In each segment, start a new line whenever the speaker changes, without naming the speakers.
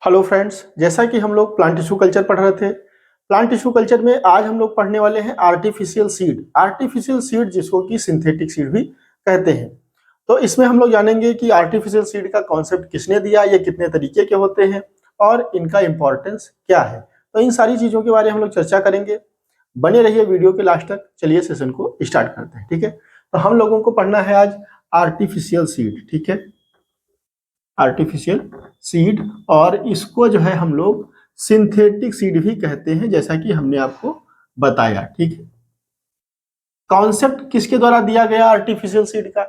Hello friends, जैसा कि हम लोग प्लांट टिश्यू कल्चर पढ़ रहे थे। प्लांट टिश्यू कल्चर में आज हम लोग पढ़ने वाले हैं आर्टिफिशियल सीड। आर्टिफिशियल सीड जिसको कि सिंथेटिक सीड भी कहते हैं। तो इसमें हम लोग जानेंगे कि आर्टिफिशियल सीड का कॉन्सेप्ट किसने दिया, ये कितने तरीके के होते हैं और इनका इंपॉर्टेंस क्या है। तो इन सारी चीजों के बारे में हम लोग चर्चा करेंगे। बने रहिए वीडियो के लास्ट तक। चलिए सेशन को स्टार्ट करते हैं। ठीक है, तो हम लोगों को पढ़ना है आज आर्टिफिशियल सीड। ठीक है, आर्टिफिशियल सीड, और इसको जो है हम लोग सिंथेटिक सीड भी कहते हैं, जैसा कि हमने आपको बताया। ठीक है, कॉन्सेप्ट किसके द्वारा दिया गया आर्टिफिशियल सीड का?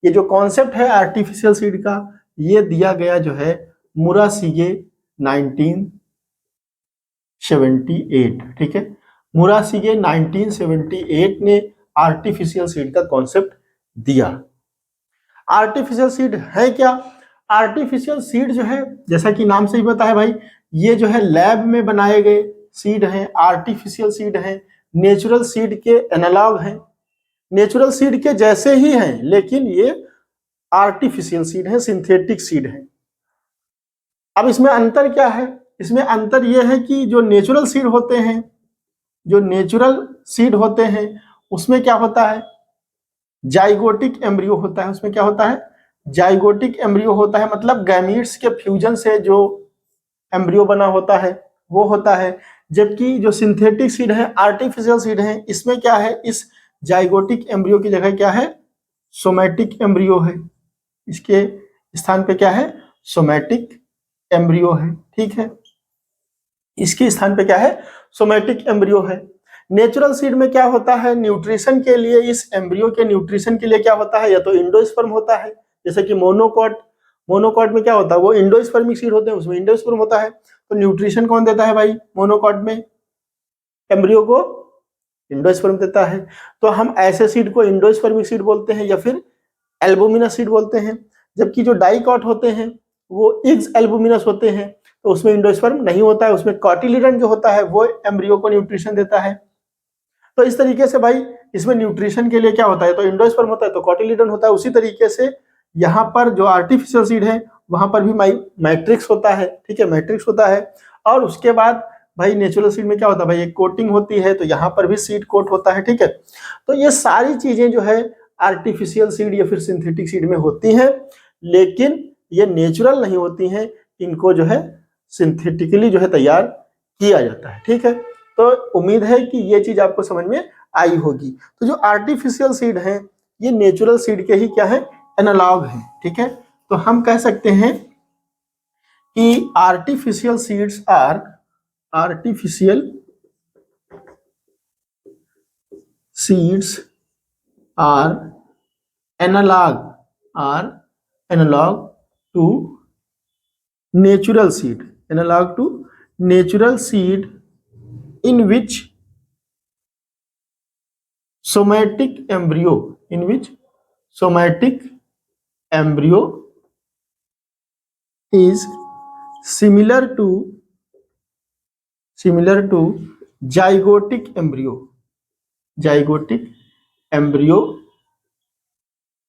ये जो कॉन्सेप्ट है आर्टिफिशियल सीड का, ये दिया गया जो है मुरासिगे 1978। ठीक है, मुरासिगे 1978 ने आर्टिफिशियल सीड का कॉन्सेप्ट दिया। आर्टिफिशियल सीड है क्या? आर्टिफिशियल सीड जो है, जैसा कि नाम से ही पता है भाई, ये जो है लैब में बनाए गए सीड हैं। आर्टिफिशियल सीड हैं, नेचुरल सीड के एनालॉग हैं, नेचुरल सीड के जैसे ही हैं, लेकिन ये आर्टिफिशियल सीड है, सिंथेटिक सीड है। अब इसमें अंतर क्या है? इसमें अंतर यह है कि जो नेचुरल सीड होते हैं, जो नेचुरल सीड होते हैं, उसमें क्या होता है? जाइगोटिक एम्ब्रियो होता है। उसमें क्या होता है? जाइगोटिक एम्ब्रियो होता है, मतलब गैमीट्स के फ्यूजन से जो एम्ब्रियो बना होता है वो होता है। जबकि जो सिंथेटिक सीड है, आर्टिफिशियल सीड है, इसमें क्या है? इस जाइगोटिक एम्ब्रियो की जगह क्या है? सोमैटिक एम्ब्रियो है। इसके स्थान पे क्या है? सोमैटिक एम्ब्रियो है। ठीक है, इसके स्थान पे क्या है? सोमैटिक एम्ब्रियो है। नेचुरल सीड में क्या होता है? न्यूट्रिशन के लिए, इस एम्ब्रियो के न्यूट्रिशन के लिए क्या होता है? या तो इंडोस्पर्म होता है, जैसे कि मोनोकॉट। मोनोकॉट में क्या होता है? वो इंडोस्पर्मिक सीड होते हैं, उसमें इंडोस्पर्म होता है। तो न्यूट्रिशन कौन देता है भाई? मोनोकॉट में एम्ब्रियो को इंडोस्पर्म देता है। तो हम ऐसे सीड को इंडोस्पर्मिक सीड बोलते हैं या फिर एल्बुमिनस सीड बोलते हैं। जबकि जो डाइकॉट होते हैं वो इग्स एल्बुमिनस होते हैं, तो उसमें इंडोस्पर्म नहीं होता है, उसमें कॉटिलीडन जो होता है वो एम्ब्रियो को न्यूट्रिशन देता है। तो इस तरीके से भाई इसमें न्यूट्रिशन के लिए क्या होता है? तो इंडोस्पर्म होता है, तो कॉटिलीडन होता है। उसी तरीके से यहाँ पर जो आर्टिफिशियल सीड है वहां पर भी मैट्रिक्स होता है। ठीक है, मैट्रिक्स होता है। और उसके बाद भाई नेचुरल सीड में क्या होता है भाई? एक कोटिंग होती है, तो यहाँ पर भी सीड कोट होता है। ठीक है, तो ये सारी चीजें जो है आर्टिफिशियल सीड या फिर सिंथेटिक सीड में होती हैं, लेकिन ये नेचुरल नहीं होती हैं। इनको जो है सिंथेटिकली जो है तैयार किया जाता है। ठीक है, तो उम्मीद है कि ये चीज आपको समझ में आई होगी। तो जो आर्टिफिशियल सीड है ये नेचुरल सीड के ही क्या है? एनालॉग है। ठीक है, तो हम कह सकते हैं कि artificial seeds are artificial seeds are analog to natural seed, analog to natural seed in which somatic embryo is similar to zygotic embryo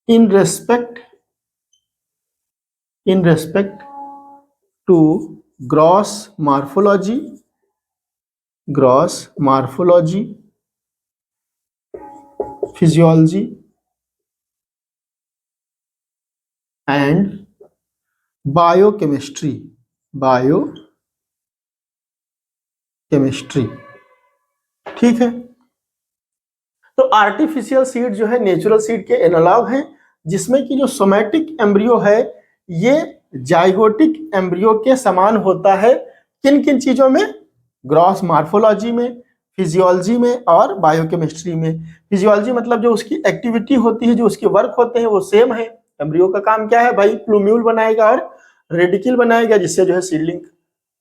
in respect to gross morphology, physiology and biochemistry। ठीक है, तो artificial seed जो है natural seed के analogue हैं, जिसमें कि जो सोमैटिक एम्ब्रियो है ये जाइगोटिक एम्ब्रियो के समान होता है। किन किन चीजों में? ग्रॉस मार्फोलॉजी में, फिजियोलॉजी में और बायोकेमिस्ट्री में। फिजियोलॉजी मतलब जो उसकी एक्टिविटी होती है, जो उसके वर्क होते हैं वो सेम है। एम्ब्रियो का काम क्या है भाई? प्लूम्यूल बनाएगा और रेडिकल बनाएगा, जिससे जो है सीडलिंग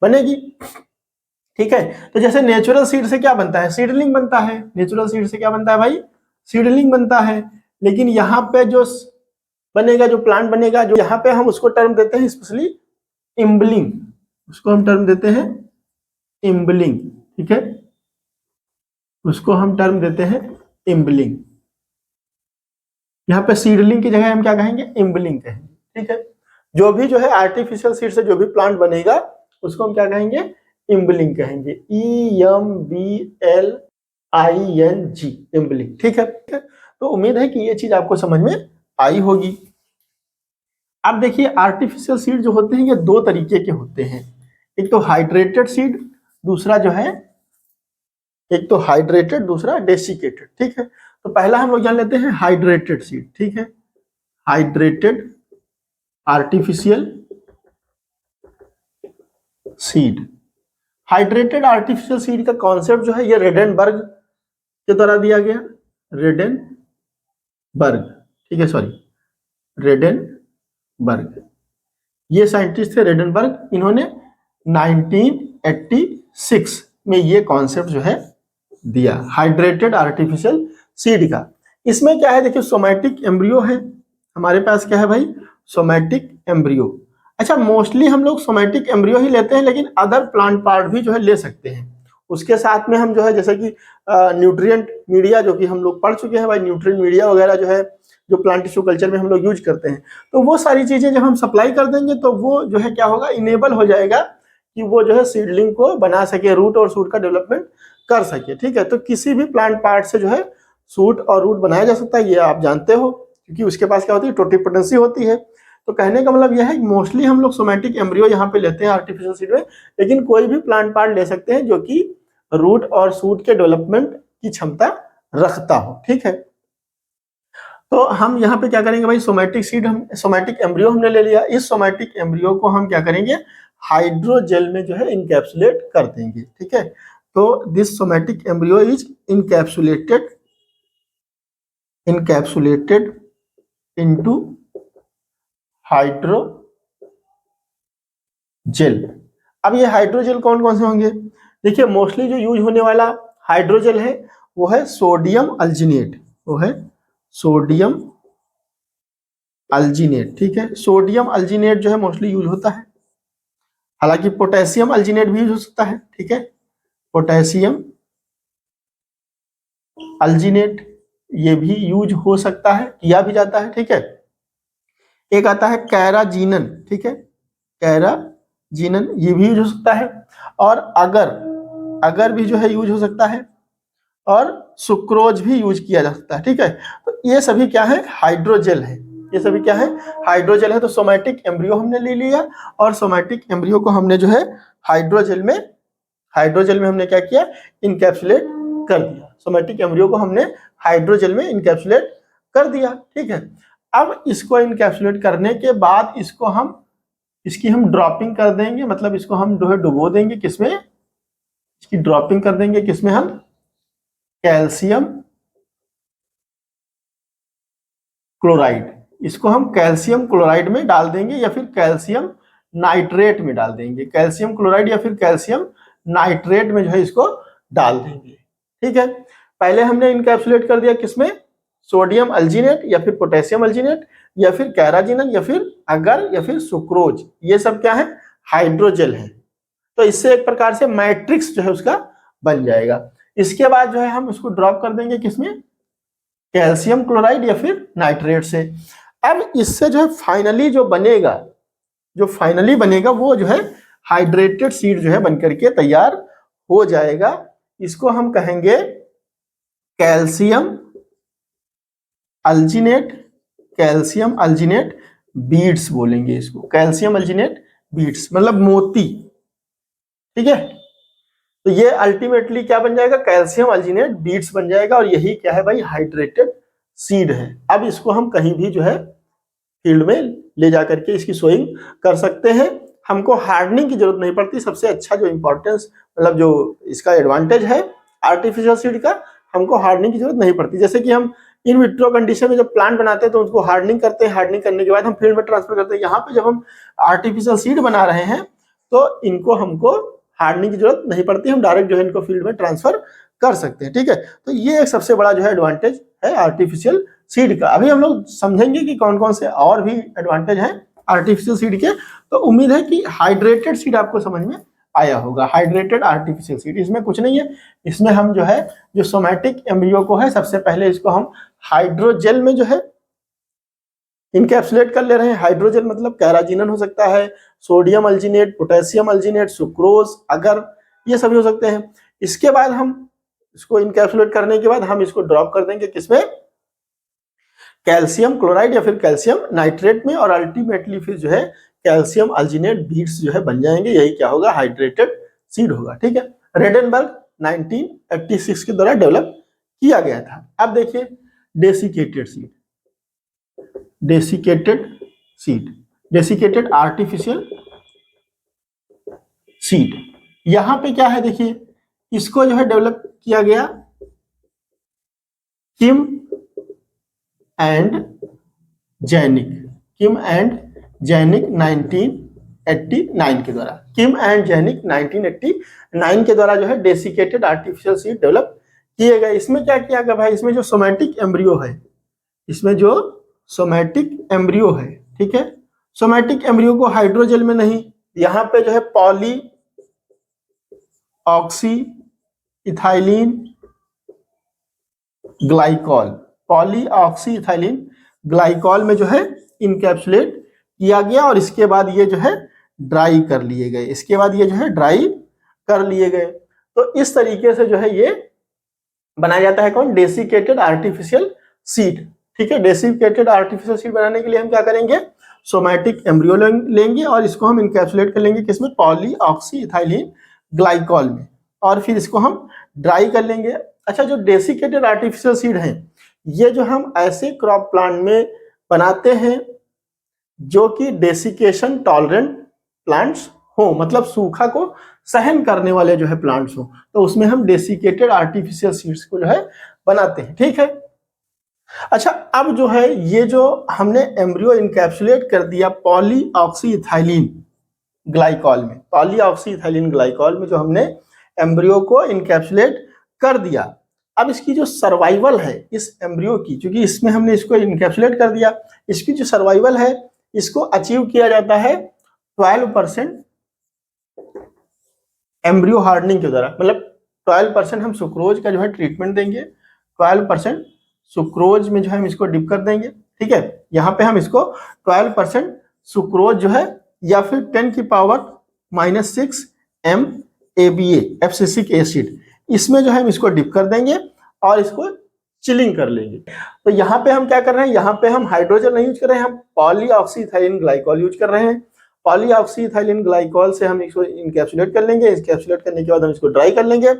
बनेगी। ठीक है, तो जैसे नेचुरल सीड से क्या बनता है? सीडलिंग बनता है। नेचुरल सीड से क्या बनता है भाई? सीडलिंग बनता है। लेकिन यहाँ पे जो बनेगा, जो प्लांट बनेगा, जो यहाँ पे हम उसको टर्म देते हैं स्पेशली इम्बलिंग, उसको हम टर्म देते हैं इम्बलिंग। ठीक है, उसको हम टर्म देते हैं इम्बलिंग। यहाँ पे सीडलिंग की जगह हम क्या कहेंगे? इम्बलिंग कहेंगे। ठीक है, जो भी जो है आर्टिफिशियल सीड से जो भी प्लांट बनेगा उसको हम क्या कहेंगे, इम्बलिंग कहेंगे, EMBLING, इम्बलिंग। ठीक है, तो उम्मीद है कि ये चीज आपको समझ में आई होगी। अब देखिए आर्टिफिशियल सीड जो होते हैं ये दो तरीके के होते हैं, एक तो हाइड्रेटेड सीड, दूसरा जो है एक तो हाइड्रेटेड, दूसरा डेसिकेटेड। ठीक है, तो पहला हम लोग जान लेते हैं हाइड्रेटेड सीड। ठीक है, hydrated artificial seed. Hydrated artificial seed का कॉन्सेप्ट जो है ये रेडेनबर्ग के द्वारा दिया गया, रेडेनबर्ग, ठीक है, सॉरी रेडेनबर्ग, ये साइंटिस्ट थे रेडेनबर्ग, इन्होंने 1986 में ये कॉन्सेप्ट जो है दिया हाइड्रेटेड आर्टिफिशियल सीड का। इसमें क्या है देखिए, सोमैटिक एम्ब्रियो है हमारे पास, क्या है भाई, सोमैटिक एम्ब्रियो। अच्छा, मोस्टली हम लोग सोमैटिक एम्ब्रियो ही लेते हैं, लेकिन अदर प्लांट पार्ट भी जो है ले सकते हैं। उसके साथ में हम जो है जैसे कि न्यूट्रिएंट मीडिया, जो कि हम लोग पढ़ चुके हैं भाई, न्यूट्रिएंट मीडिया वगैरह जो है जो प्लांट टिश्यू कल्चर में हम लोग यूज करते हैं, तो वो सारी चीजें जब हम सप्लाई कर देंगे तो वो जो है क्या होगा, इनेबल हो जाएगा कि वो जो है सीडलिंग को बना सके, रूट और शूट का डेवलपमेंट कर सके। ठीक है, तो किसी भी प्लांट पार्ट से जो है शूट और रूट बनाया जा सकता है, ये आप जानते हो, क्योंकि उसके पास क्या होती है, टोटिपोटेंसी होती है। तो कहने का मतलब यह है कि मोस्टली हम लोग सोमैटिक एम्ब्रियो यहाँ पे लेते हैं आर्टिफिशियल सीड में, लेकिन कोई भी प्लांट पार्ट ले सकते हैं जो कि रूट और शूट के डेवलपमेंट की क्षमता रखता हो। ठीक है, तो हम यहाँ पे क्या करेंगे भाई, सोमैटिक सीड, हम सोमैटिक एम्ब्रियो हमने ले लिया, इस सोमैटिक एम्ब्रियो को हम क्या करेंगे, हाइड्रोजेल में जो है इनकैप्सुलेट कर देंगे। ठीक है, तो this somatic embryo is encapsulated into hydrogel. अब ये हाइड्रोजेल कौन कौन से होंगे, देखिए मोस्टली जो यूज होने वाला हाइड्रोजेल है वो है सोडियम अल्जीनेट, वो है सोडियम अल्जीनेट। ठीक है, सोडियम अल्जीनेट जो है मोस्टली यूज होता है, हालांकि पोटेशियम अल्जीनेट भी यूज हो सकता है। ठीक है, पोटेशियम अल्जीनेट ये भी यूज हो सकता है, किया भी जाता है। ठीक है, एक आता है कैराजीनन, ठीक है, कैराजीनन ये भी यूज हो सकता है, और अगर भी जो है यूज हो सकता है, और सुक्रोज भी यूज किया जा सकता है। ठीक है, तो ये सभी क्या है, हाइड्रोजेल है, ये सभी क्या है, हाइड्रोजेल है। तो सोमैटिक एम्ब्रियो हमने ले लिया, और सोमैटिक एम्ब्रियो को हमने जो है हाइड्रोजेल में हमने क्या किया, इनकैप्सुलेट कर दिया। सोमैटिक एम्ब्रियो को हमने हाइड्रोजेल में इनकैप्सुलेट कर दिया। ठीक है, अब इसको इनकैप्सुलेट करने के बाद इसकी हम ड्रॉपिंग कर देंगे, मतलब इसको हम जो है डुबो देंगे, किसमें, इसकी ड्रॉपिंग कर देंगे, किसमें, हम कैल्शियम क्लोराइड, इसको हम कैल्शियम क्लोराइड में डाल देंगे, या फिर कैल्शियम नाइट्रेट में डाल देंगे, कैल्शियम क्लोराइड या फिर कैल्शियम नाइट्रेट में जो है इसको डाल देंगे। ठीक है, पहले हमने इनकैप्सुलेट कर दिया किसमें, सोडियम अल्जीनेट या फिर पोटेशियम अल्जीनेट या फिर कैराजीनन या फिर सुक्रोज, ये सब क्या है, हाइड्रोजेल है। तो इससे एक प्रकार से मैट्रिक्स जो है उसका बन जाएगा। इसके बाद जो है हम उसको ड्रॉप कर देंगे किसमें, कैल्शियम क्लोराइड या फिर नाइट्रेट से। अब इससे जो है फाइनली बनेगा वो जो है हाइड्रेटेड सीड जो है बनकर के तैयार हो जाएगा। इसको हम कहेंगे कैल्शियम अल्जीनेट बीड्स बोलेंगे इसको, कैल्शियम अल्जीनेट बीड्स मतलब मोती। ठीक है, तो ये अल्टीमेटली क्या बन जाएगा, कैल्शियम अल्जीनेट बीड्स बन जाएगा, और यही क्या है भाई, हाइड्रेटेड सीड है। अब इसको हम कहीं भी जो है फील्ड में ले जाकर के इसकी सोइंग कर सकते हैं, हमको हार्डनिंग की जरूरत नहीं पड़ती। सबसे अच्छा जो इंपॉर्टेंस, मतलब जो इसका एडवांटेज है आर्टिफिशियल सीड का, हमको हार्डनिंग की जरूरत नहीं पड़ती। जैसे कि हम इन विट्रो कंडीशन में जब प्लांट बनाते हैं तो उसको हार्डनिंग करते हैं, हार्डनिंग करने के बाद हम फील्ड में ट्रांसफर करते हैं। यहाँ पे जब हम आर्टिफिशियल सीड बना रहे हैं तो इनको हमको हार्डनिंग की जरूरत नहीं पड़ती, हम डायरेक्ट जो है इनको फील्ड में ट्रांसफर कर सकते हैं। ठीक है, तो ये एक सबसे बड़ा जो है एडवांटेज है आर्टिफिशियल सीड का। अभी हम लोग समझेंगे कि कौन कौन से और भी एडवांटेज हैं आर्टिफिशियल सीड के। तो उम्मीद है कि हाइड्रेटेड सीड आपको समझ में आया होगा, हाइड्रेटेड आर्टिफिशियल सीड। इसमें कुछ नहीं है, इसमें हम जो है जो सोमैटिक एम्ब्रियो को है, सबसे पहले इसको हम हाइड्रोजेल में जो है इनकैप्सुलेट कर ले रहे हैं। हाइड्रोजन मतलब कैराजिनन हो सकता है, सोडियम अल्जीनेट, पोटेशियम अल्जीनेट, सुक्रोज, अगर, ये सभी हो सकते हैं। इसके बाद हम इसको इनकैप्सुलेट करने के बाद हम इसको ड्रॉप कर देंगे किसमें, कैल्शियम क्लोराइड या फिर कैल्शियम नाइट्रेट में, और अल्टीमेटली फिर जो है कैल्शियम अल्जीनेट बीड्स जो है बन जाएंगे। यही क्या होगा, हाइड्रेटेड सीड होगा। ठीक है, रेडेनबर्ग 1986 के द्वारा डेवलप किया गया था। अब देखिए desiccated seed, desiccated seed, desiccated artificial seed, यहां पे क्या है देखिए, इसको जो है डेवलप किया गया किम एंड जैनिक, किम एंड जैनिक 1989 के द्वारा, किम एंड जैनिक 1989 के द्वारा जो है डेसिकेटेड आर्टिफिशियल सीड डेवलप किए गए। इसमें क्या किया गया भाई, इसमें जो सोमैटिक एम्ब्रियो है, इसमें जो सोमैटिक एम्ब्रियो है, ठीक है, सोमैटिक एम्ब्रियो को हाइड्रोजेल में नहीं, यहाँ पे जो है poly oxy ethylene glycol, poly oxy ethylene glycol में जो है इनकैप्सुलेट किया गया, और इसके बाद ये जो है ड्राई कर लिए गए, इसके बाद ये जो है ड्राई कर लिए गए। तो इस तरीके से जो है ये बनाया जाता है कौन, डेसिकेटेड आर्टिफिशियल सीड। ठीक है, डेसिकेटेड आर्टिफिशियल सीड बनाने के लिए हम क्या करेंगे, सोमैटिक एम्ब्रियो लेंगे और इसको हम इनकैप्सुलेट कर लेंगे किसमें, पॉली ऑक्सी इथाइलिन ग्लाइकॉल में, और फिर इसको हम ड्राई कर लेंगे। अच्छा, जो डेसिकेटेड आर्टिफिशियल सीड है, ये जो हम ऐसे क्रॉप प्लांट में बनाते हैं जो कि डेसिकेशन टॉलरेंट प्लांट्स हो, मतलब सूखा को सहन करने वाले जो है प्लांट्स हो, तो उसमें हम डेसिकेटेड आर्टिफिशियल सीड्स को जो है बनाते हैं। ठीक है, अच्छा, अब जो है ये जो हमने एम्ब्रियो इनकैप्सुलेट कर दिया पॉली ऑक्सी इथाइलिन ग्लाइकॉल में, पॉली ऑक्सी इथाइलिन ग्लाइकॉल में जो हमने एम्ब्रियो को इनकैप्सुलेट कर दिया, अब इसकी जो सर्वाइवल है इस एम्ब्रियो की, क्योंकि इसमें हमने इसको इनकैप्सुलेट कर दिया, इसकी जो सर्वाइवल है इसको अचीव किया जाता है 12% एम्ब्रियो हार्डनिंग के द्वारा, मतलब 12% हम सुक्रोज का जो है ट्रीटमेंट देंगे, 12% सुक्रोज में जो है हम इसको डिप कर देंगे। ठीक है, यहाँ पे हम इसको 12% सुक्रोज जो है या फिर 10⁻⁻6 MABA एब्सिसिक एसिड, इसमें जो है हम इसको डिप कर देंगे और इसको चिलिंग कर लेंगे। तो यहाँ पे हम क्या कर रहे हैं, यहाँ पे हम हाइड्रोजन नहीं यूज कर रहे हैं, हम poly oxy ethylene glycol use कर रहे हैं। पॉली ऑक्सी इथाइलिन ग्लाइकॉल से हम इसको इनकैप्सुलेट कर लेंगे, इनकैप्सुलेट करने के बाद हम इसको ड्राई कर लेंगे,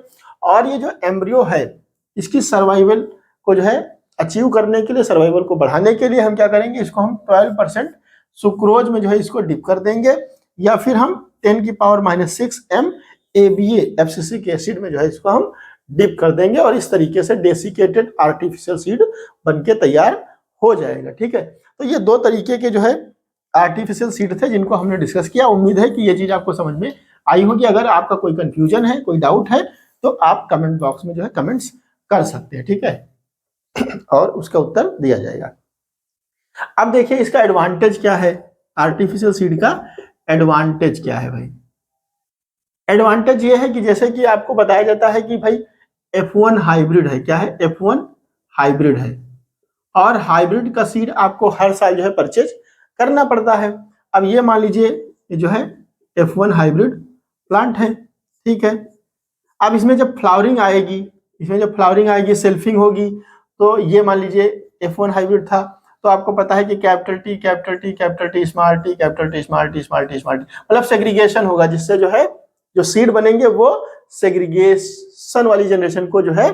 और ये जो एम्ब्रियो है इसकी सर्वाइवल को जो है अचीव करने के लिए, सर्वाइवल को बढ़ाने के लिए हम क्या करेंगे, इसको हम 12% सुक्रोज में जो है इसको डिप कर देंगे, या फिर हम 10⁻⁻6 MABA एब्सिसिक एसिड में जो है इसको हम डिप कर देंगे, और इस तरीके से डेसिकेटेड आर्टिफिशियल सीड बनके तैयार हो जाएगा। ठीक है, तो ये दो तरीके के जो है आर्टिफिशियल सीड थे जिनको हमने डिस्कस किया। उम्मीद है कि ये चीज आपको समझ में आई होगी। अगर आपका कोई कंफ्यूजन है, कोई डाउट है, तो आप कमेंट बॉक्स में जो है कमेंट्स कर सकते हैं। ठीक है, और उसका उत्तर दिया जाएगा। अब देखिए इसका एडवांटेज क्या है, आर्टिफिशियल सीड का एडवांटेज क्या है भाई। एडवांटेज ये है कि जैसे कि आपको बताया जाता है कि भाई F1 हाइब्रिड है, क्या है, F1 हाइब्रिड है, और हाइब्रिड का सीड आपको हर साल जो है परचेज करना पड़ता है। अब ये मान लीजिए ये जो है F1 हाइब्रिड प्लांट है, ठीक है। अब इसमें जब फ्लावरिंग आएगी, इसमें जब फ्लावरिंग आएगी, सेल्फिंग होगी, तो ये मान लीजिए F1 हाइब्रिड था, तो आपको पता है कि capital T capital T capital T small T capital T small T small T small T, मतलब सेग्रीगेशन होगा, जिससे जो है जो सीड बनेंगे वो सेग्रीगेशन वाली जनरेशन को जो है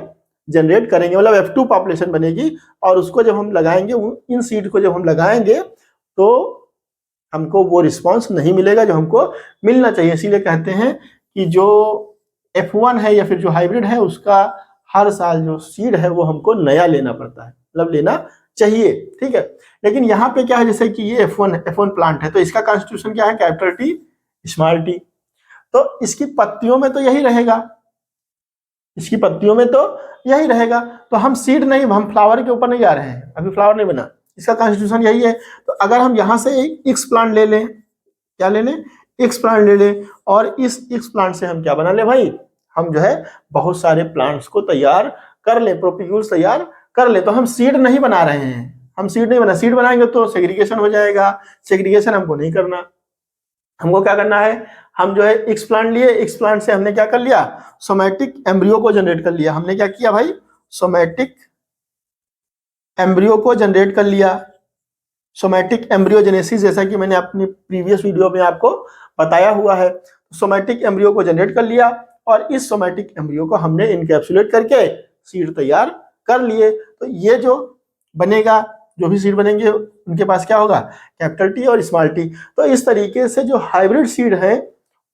जनरेट करेंगे, मतलब F2 पॉपुलेशन बनेगी, और उसको जब हम लगाएंगे, इन सीड को जब हम लगाएंगे तो हमको वो रिस्पांस नहीं मिलेगा जो हमको मिलना चाहिए। इसीलिए कहते हैं कि जो F1 है या फिर जो हाइब्रिड है उसका हर साल जो सीड है वो हमको नया लेना पड़ता है, मतलब लेना चाहिए, ठीक है। लेकिन यहाँ पे क्या है, जैसे कि ये F1 प्लांट है, तो इसका कॉन्स्टिट्यूशन क्या है, कैपिटल टी स्मॉल टी, तो इसकी पत्तियों में तो यही रहेगा, इसकी पत्तियों में तो यही रहेगा। तो हम सीड नहीं, हम फ्लावर के ऊपर नहीं जा रहे हैं, अभी फ्लावर नहीं बना, इसका कॉन्स्टिट्यूशन यही है। तो अगर हम यहाँ से एक एक्स प्लांट ले लें, क्या ले लें, एक्स प्लांट ले लें, और इस एक्स प्लांट से हम क्या बना ले भाई, हम जो है बहुत सारे प्लांट्स को तैयार कर ले, प्रोपिग्यूल्स तैयार कर ले। तो हम सीड नहीं बना रहे हैं, हम सीड नहीं बना, सीड बनाएंगे तो सेग्रीगेशन हो जाएगा, सेग्रीगेशन हमको नहीं करना। हमको क्या करना है, हम जो है एक्स प्लांट लिए, एक्स प्लांट से हमने क्या कर लिया, सोमैटिक एम्ब्रियो को जनरेट कर लिया। हमने क्या किया भाई, सोमैटिक एम्ब्रियो को जनरेट कर लिया, सोमैटिक एम्ब्रियोजेनेसिस, जैसा कि मैंने अपनी प्रीवियस वीडियो में आपको बताया हुआ है। सोमैटिक एम्ब्रियो को जनरेट कर लिया और इस सोमैटिक एम्ब्रियो को हमने इनकैप्सुलेट करके सीड तैयार कर लिए। तो ये जो बनेगा, जो भी सीड बनेंगे उनके पास क्या होगा, कैपिटल टी और स्मॉल टी। तो इस तरीके से जो हाइब्रिड सीड है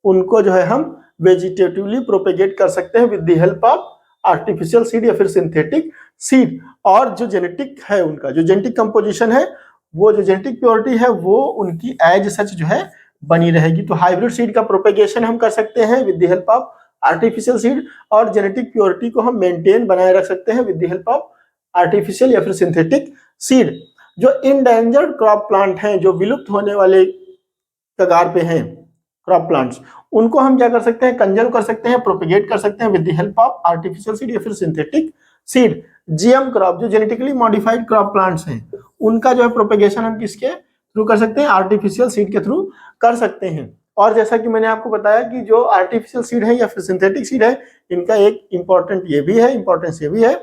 उनको जो है हम वेजिटेटिवली प्रोपेगेट कर सकते हैं with the help of artificial seed या फिर सिंथेटिक सीड। और जो जेनेटिक है उनका जो जेनेटिक कंपोजिशन है, वो जो जेनेटिक प्योरिटी है वो उनकी एज सच जो है बनी रहेगी। तो हाइब्रिड सीड का प्रोपेगेशन हम कर सकते हैं with the help of artificial seed, और जेनेटिक प्योरिटी को हम मेंटेन बनाए रख सकते हैं with the help of artificial या फिर सिंथेटिक सीड। जो इंडेंजर्ड क्रॉप प्लांट हैं, जो विलुप्त होने वाले कगार पे हैं क्रॉप प्लांट्स, उनको हम क्या कर सकते हैं, कंजर्व कर सकते हैं, प्रोपेगेट कर सकते हैं with the help of artificial seed या फिर सिंथेटिक सीड। जीएम क्रॉप, जो जेनेटिकली मॉडिफाइड क्रॉप प्लांट्स हैं, उनका जो है प्रोपेगेशन हम किसके थ्रू कर सकते हैं, आर्टिफिशियल सीड के थ्रू कर सकते हैं। और जैसा कि मैंने आपको बताया कि जो आर्टिफिशियल सीड है या फिर सिंथेटिक सीड है, इनका एक इंपॉर्टेंस ये भी है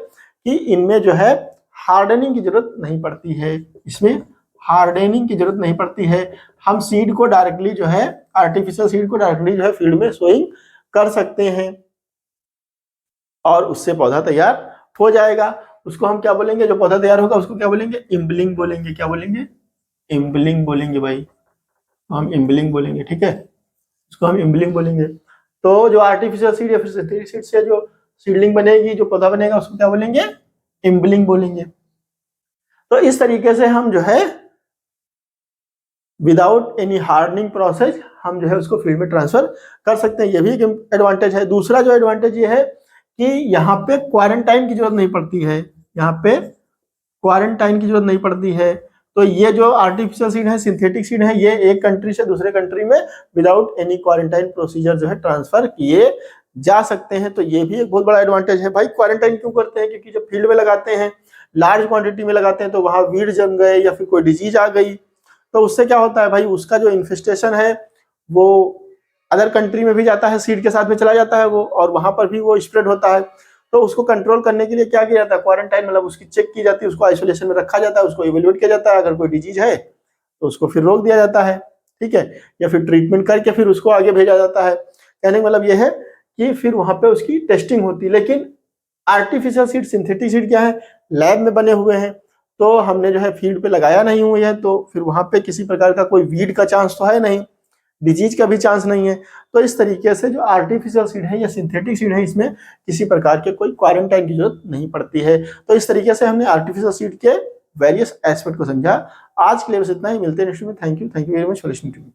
कि इनमें जो है हार्डनिंग की जरूरत नहीं पड़ती है, इसमें हार्डनिंग की जरूरत नहीं पड़ती है। हम सीड को डायरेक्टली जो है, आर्टिफिशियल सीड को डायरेक्टली जो है फील्ड में सोइंग कर सकते हैं और उससे पौधा तैयार हो जाएगा। उसको हम क्या बोलेंगे, जो पौधा तैयार होगा उसको क्या बोलेंगे, इम्बलिंग बोलेंगे। क्या बोलेंगे, इम्बलिंग बोलेंगे भाई, हम इम्बलिंग बोलेंगे, ठीक है, उसको हम इम्बलिंग बोलेंगे। तो जो आर्टिफिशियल सीड या फिर सिंथेटिक सीड से जो सीडलिंग बनेगी, जो पौधा बनेगा, उसको क्या बोलेंगे, इम्बलिंग बोलेंगे। तो इस तरीके से हम जो है विदाउट एनी हार्डनिंग प्रोसेस हम जो है उसको फील्ड में ट्रांसफर कर सकते हैं। ये भी एक एडवांटेज है। दूसरा जो एडवांटेज ये है कि यहाँ पे क्वारंटाइन की जरूरत नहीं पड़ती है, यहाँ पे क्वारंटाइन की जरूरत नहीं पड़ती है। तो ये जो आर्टिफिशियल सीड है, सिंथेटिक सीड है, ये एक कंट्री से दूसरे कंट्री में विदाउट एनी क्वारंटाइन प्रोसीजर जो है ट्रांसफर किए जा सकते हैं। तो ये भी एक बहुत बड़ा एडवांटेज है। भाई क्वारंटाइन क्यों करते हैं, क्योंकि जब फील्ड में लगाते हैं, लार्ज क्वांटिटी में लगाते हैं, तो वहां वीड जम गए या फिर कोई डिजीज आ गई, तो उससे क्या होता है भाई, उसका जो इन्फेस्टेशन है वो अदर कंट्री में भी जाता है, सीड के साथ में चला जाता है वो, और वहां पर भी वो स्प्रेड होता है। तो उसको कंट्रोल करने के लिए क्या किया जाता है, क्वारंटाइन, मतलब उसकी चेक की जाती है, उसको आइसोलेशन में रखा जाता है, उसको इवेल्युएट किया जाता है। अगर कोई डिजीज है तो उसको फिर रोक दिया जाता है, ठीक है, या फिर ट्रीटमेंट करके फिर उसको आगे भेजा जाता है। कहने का मतलब यह है कि फिर वहां पे उसकी टेस्टिंग होती है। लेकिन आर्टिफिशियल सीड, सिंथेटिक सीड क्या है, लैब में बने हुए हैं, तो हमने जो है फील्ड पे लगाया नहीं हुई है, तो फिर वहां पे किसी प्रकार का कोई वीड का चांस तो है नहीं, डिजीज का भी चांस नहीं है। तो इस तरीके से जो आर्टिफिशियल सीड है या सिंथेटिक सीड है, इसमें किसी प्रकार के कोई क्वारंटाइन की जरूरत नहीं पड़ती है। तो इस तरीके से हमने आर्टिफिशियल सीड के वेरियस एस्पेक्ट को समझा। आज के लिए बस इतना ही, मिलते हैं नेक्स्ट में। Thank you very much for listening to me.